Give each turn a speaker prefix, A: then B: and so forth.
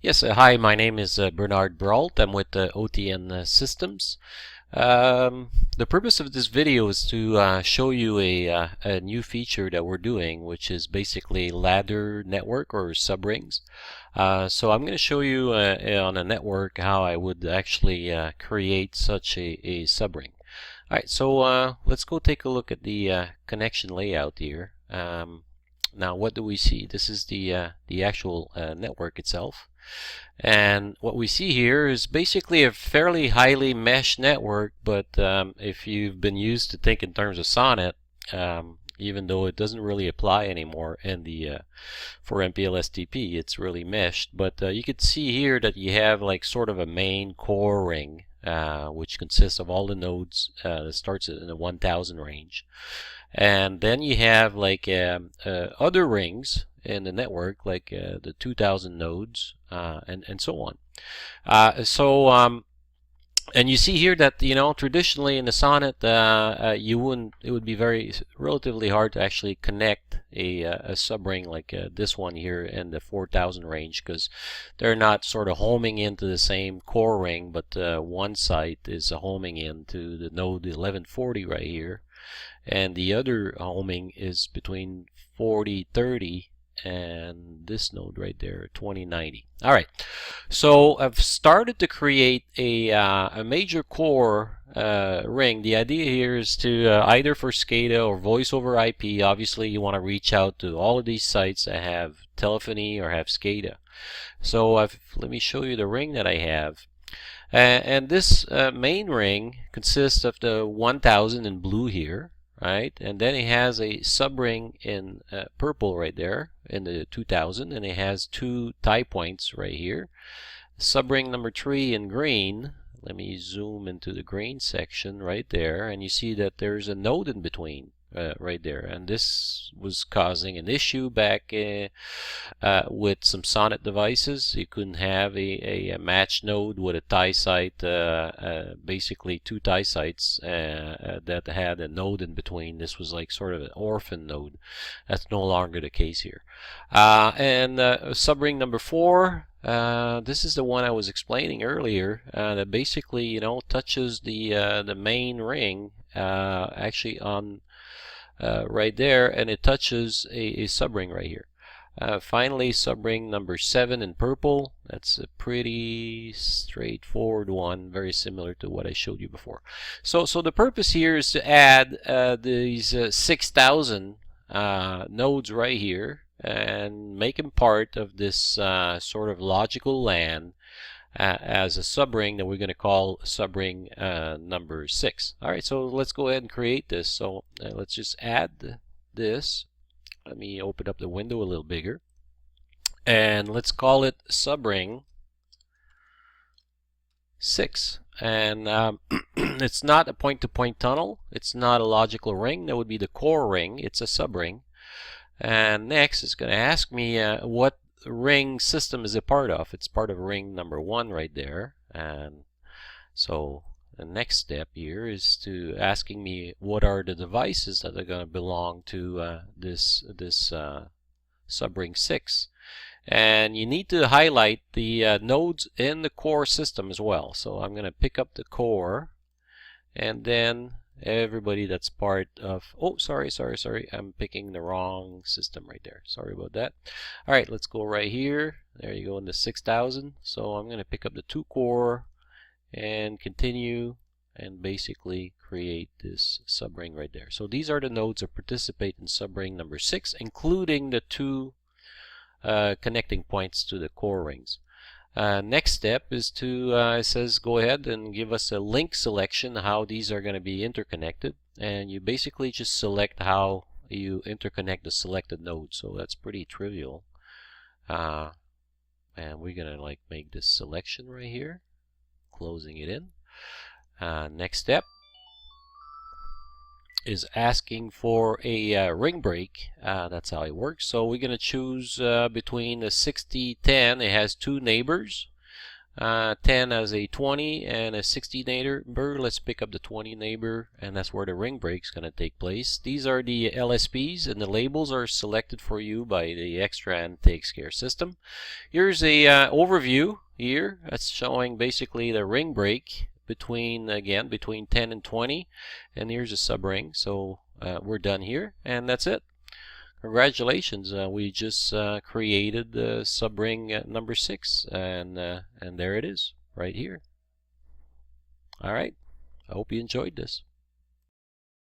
A: Yes, hi, my name is Bernard Brault. I'm with OTN Systems. The purpose of this video is to show you a new feature that we're doing, which is basically ladder network or subrings. So I'm going to show you on a network how I would actually create such a subring. Alright, so let's go take a look at the connection layout here. Now what do we see? This is the actual network itself. And what we see here is basically a fairly highly meshed network, but if you've been used to think in terms of SONET, even though it doesn't really apply anymore in the for MPLS-TP, it's really meshed. But you can see here that you have like sort of a main core ring, which consists of all the nodes that starts in the 1000 range. And then you have like other rings in the network, like the 2000 nodes, and so on. And you see here that, you know, traditionally in the SONET, it would be relatively hard to actually connect a subring like this one here in the 4000 range, because they're not sort of homing into the same core ring, but one site is homing into the node 1140 right here, and the other homing is between 4030 and this node right there, 2090. Alright, so I've started to create a major core ring. The idea here is to either for SCADA or voice over IP, obviously you want to reach out to all of these sites that have telephony or have SCADA. So let me show you the ring that I have. And this main ring consists of the 1000 in blue here, right? And then it has a subring in purple right there in the 2000, and it has two tie points right here. Subring number 3 in green. Let me zoom into the green section right there, and you see that there's a node in between right there, and this was causing an issue back with some SONET devices. You couldn't have a match node with a tie site, basically two tie sites that had a node in between. This was like sort of an orphan node. That's no longer the case here. And subring number 4, this is the one I was explaining earlier, that basically, you know, touches the main ring actually on right there, and it touches a subring right here. Finally, subring number 7 in purple. That's a pretty straightforward one, very similar to what I showed you before. So the purpose here is to add these 6000 nodes right here and make them part of this sort of logical LAN as a subring that we're going to call subring number 6. Alright, so let's go ahead and create this. So let's just add this. Let me open up the window a little bigger, and let's call it subring 6. And it's not a point-to-point tunnel. It's not a logical ring. That would be the core ring. It's a subring. And next, it's going to ask me what ring system is it part of. It's part of ring number 1 right there. And so the next step here is to asking me what are the devices that are going to belong to this SubRing 6. And you need to highlight the nodes in the core system as well. So I'm going to pick up the core, and then everybody that's part of, oh, sorry, I'm picking the wrong system right there. Sorry about that. Alright, let's go right here. There you go in the 6000. So I'm going to pick up the 2 core and continue and basically create this subring right there. So these are the nodes that participate in subring number 6, including the 2 connecting points to the core rings. Next step is to, it says go ahead and give us a link selection, how these are going to be interconnected, and you basically just select how you interconnect the selected node. So that's pretty trivial, and we're going to like make this selection right here, closing it in. Next step is asking for a ring break. That's how it works. So we're going to choose between the 6010. It has 2 neighbors. 10 as a 20 and a 60 neighbor. Let's pick up the 20 neighbor, and that's where the ring break is going to take place. These are the LSPs, and the labels are selected for you by the extra and takes care system. Here's a overview here that's showing basically the ring break between 10 and 20, and here's a subring. So we're done here, and that's it. Congratulations, we just created the SubRing number 6, and there it is right here. All right, I hope you enjoyed this.